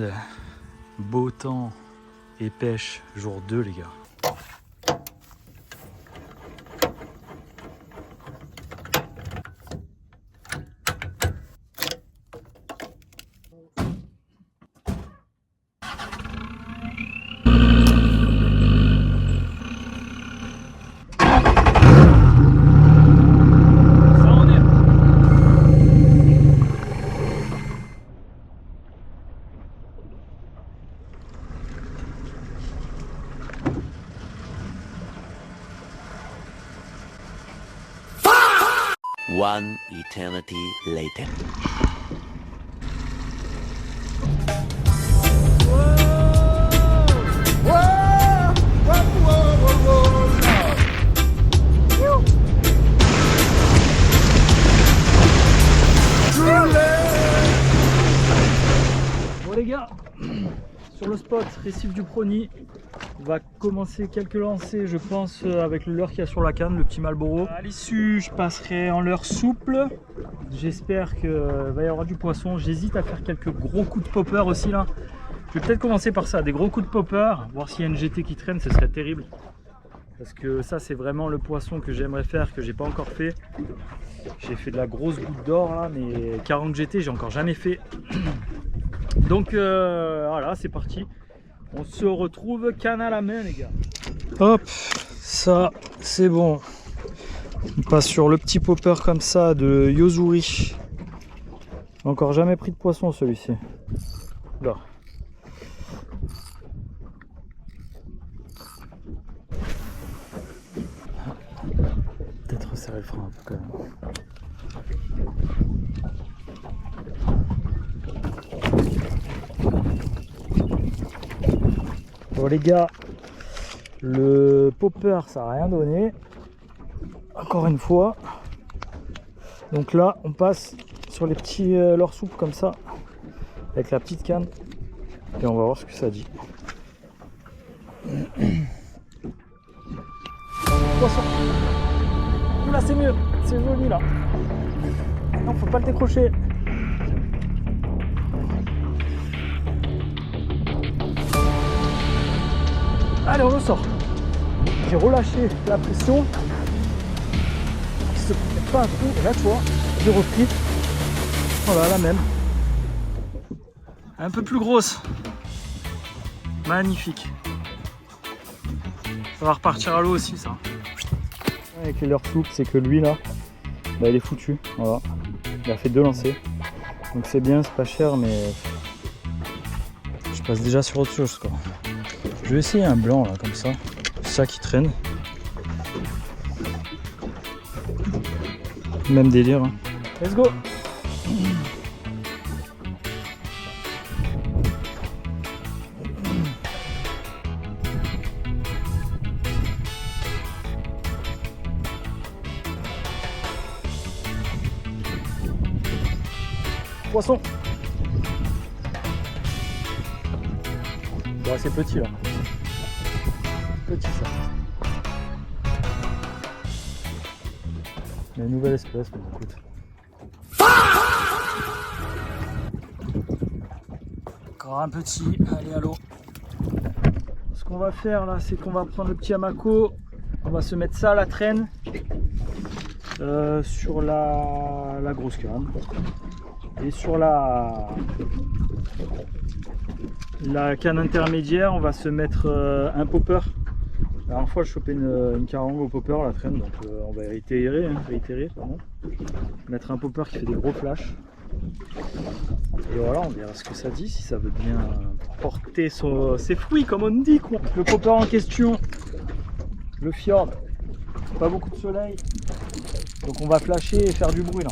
week-end, beau temps et pêche, jour 2 les gars. One eternity later. Bon les gars, sur le spot, récif du Prony, on va commencer quelques lancers je pense avec le leurre qu'il y a sur la canne, le petit Marlboro. À l'issue je passerai en leurre souple, j'espère qu'il va y avoir du poisson. J'hésite à faire quelques gros coups de popper aussi là. Je vais peut-être commencer par ça, des gros coups de popper, voir s'il y a une GT qui traîne, ce serait terrible. Parce que ça c'est vraiment le poisson que j'aimerais faire, que j'ai pas encore fait. J'ai fait de la grosse goutte d'or là, mais 40 GT j'ai encore jamais fait. Donc voilà, c'est parti. On se retrouve canne à la main les gars. Hop, ça c'est bon. On passe sur le petit popper comme ça de Yozuri. Encore jamais pris de poisson celui-ci. Là. Peut-être resserrer le frein un peu quand même. Bon les gars, le popper ça n'a rien donné, encore une fois. Donc là on passe sur les petits leurres souples comme ça, avec la petite canne, et on va voir ce que ça dit. Poisson. Là c'est mieux, c'est joli là. Non, faut pas le décrocher. Allez, on le sort. J'ai relâché la pression. Il se prend pas un coup. Et là, tu vois, j'ai repris. Voilà, la même. Un peu plus grosse. Magnifique. Ça va repartir à l'eau aussi, ça. Avec les leurres souples, c'est que lui, là, bah, il est foutu. Voilà. Il a fait 2 lancers. Donc c'est bien, c'est pas cher, mais je passe déjà sur autre chose, quoi. Je vais essayer un blanc là comme ça, ça qui traîne. Même délire. Hein. Let's go. Poisson. Bon, c'est petit là. Petit ça. Il y a une nouvelle espèce, mais écoute. Encore un petit, allez à l'eau. Ce qu'on va faire là, c'est qu'on va prendre le petit hamaco, on va se mettre ça à la traîne sur la grosse canne. Et sur la canne intermédiaire, on va se mettre un popper. La dernière fois, je chopais une carangue au popper, la traîne, donc on va réitérer, pardon. Mettre un popper qui fait des gros flashs. Et voilà, on verra ce que ça dit, si ça veut bien porter ses fruits, comme on dit, quoi. Le popper en question, le fjord, pas beaucoup de soleil, donc on va flasher et faire du bruit là.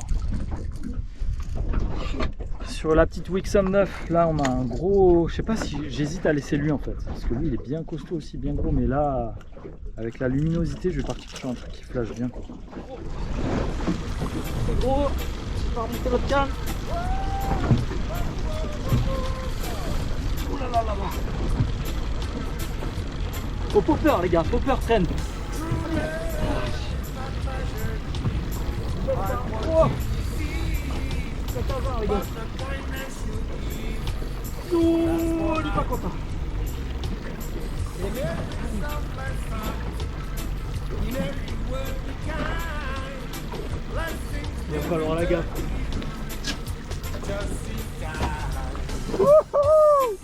Sur la petite Wixom 9, là on a un gros, je sais pas si j'hésite à laisser lui en fait, parce que lui il est bien costaud aussi, bien gros, mais là avec la luminosité je vais partir sur un truc qui flash bien quoi. C'est gros, on va remonter votre canne. Oh là là là là. Au popper les gars, popper traîne. Oh. Les gars. Oh, il est pas content. Il va falloir la gaffe. Wouhou!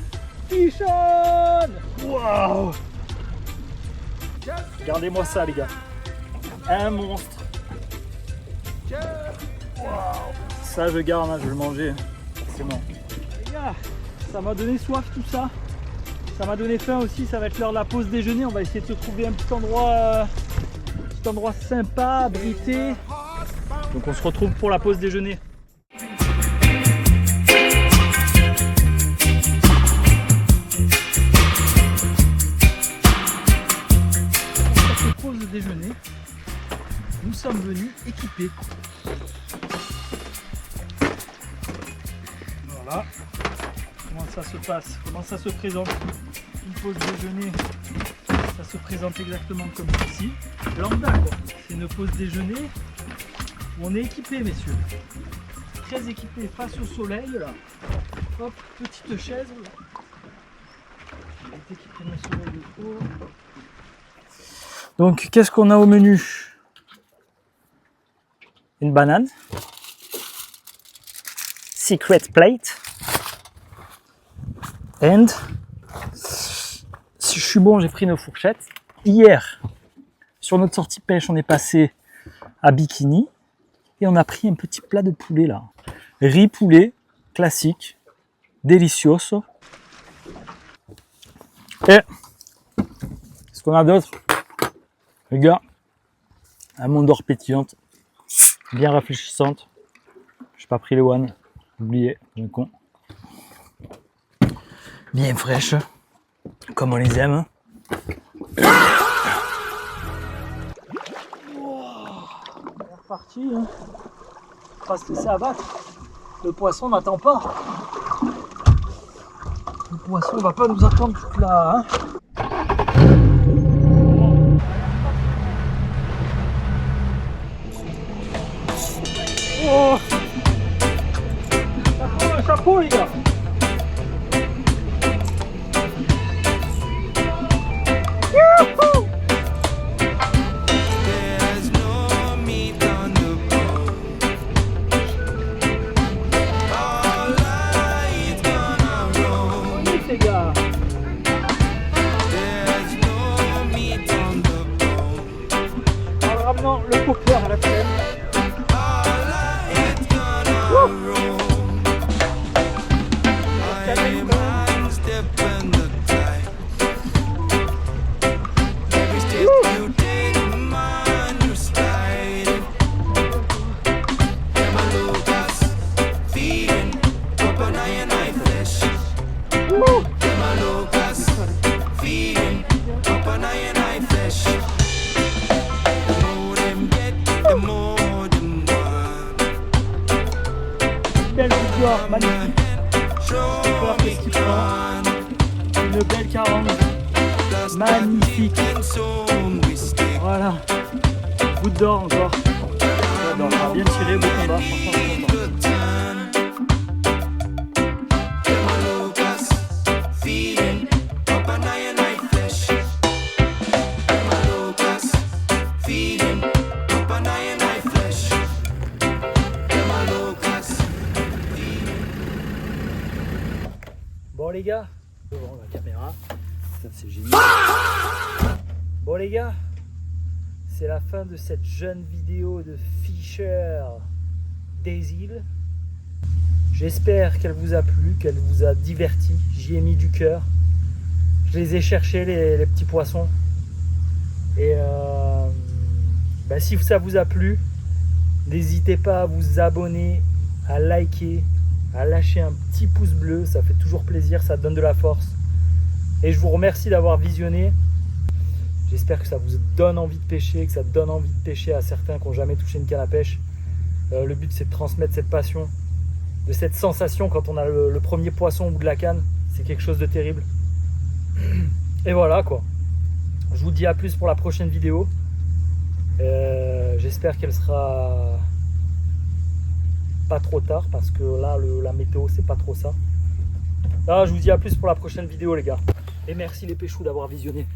Fichon! Waouh! Regardez-moi ça, les gars. Un monstre. Waouh! Ça, je garde, hein, je vais le manger. C'est bon. Les gars, ça m'a donné soif tout ça. Ça m'a donné faim aussi. Ça va être l'heure de la pause déjeuner. On va essayer de se trouver un petit endroit sympa, abrité. Donc on se retrouve pour la pause déjeuner. Pour cette pause déjeuner, nous sommes venus équipés. Voilà. Comment ça se passe? Comment ça se présente? Une pause déjeuner, ça se présente exactement comme ceci. Lambda quoi. C'est une pause déjeuner. On est équipé, messieurs, très équipé face au soleil là. Hop, petite chaise là. On est équipé de soleil de trop. Donc qu'est-ce qu'on a au menu? Une banane, secret plate, and si je suis bon, j'ai pris nos fourchettes. Hier, sur notre sortie pêche, on est passé à Bikini. Et on a pris un petit plat de poulet là. Riz poulet, classique, delicioso. Et ce qu'on a d'autre, les gars, un mont d'or pétillante, bien rafraîchissante. J'ai pas pris les one, oublié, j'ai un con. Bien fraîche, comme on les aime. Parti, hein. Pas se laisser abattre. Le poisson n'attend pas. Le poisson va pas nous attendre toute là. Hein. Oh, ça prend un chapeau, les gars. Le popper à la peine. Belle victoire, magnifique. Super qu'est-ce qu'il prend. Une belle carangue. Magnifique. Voilà. Goutte d'or encore. On a bien tiré, beau combat. Bon les gars, devant la caméra, ça c'est génial. Bon les gars, c'est la fin de cette jeune vidéo de Fisher des îles. J'espère qu'elle vous a plu, qu'elle vous a diverti. J'y ai mis du cœur. Je les ai cherchés les petits poissons. Et si ça vous a plu, n'hésitez pas à vous abonner, à liker, à lâcher un petit pouce bleu, ça fait toujours plaisir, ça donne de la force. Et je vous remercie d'avoir visionné. J'espère que ça vous donne envie de pêcher, que ça donne envie de pêcher à certains qui n'ont jamais touché une canne à pêche. Le but c'est de transmettre cette passion, de cette sensation quand on a le premier poisson au bout de la canne. C'est quelque chose de terrible. Et voilà quoi. Je vous dis à plus pour la prochaine vidéo. J'espère qu'elle sera pas trop tard parce que là la météo c'est pas trop ça. je vous dis à plus pour la prochaine vidéo les gars. Et merci les péchous d'avoir visionné.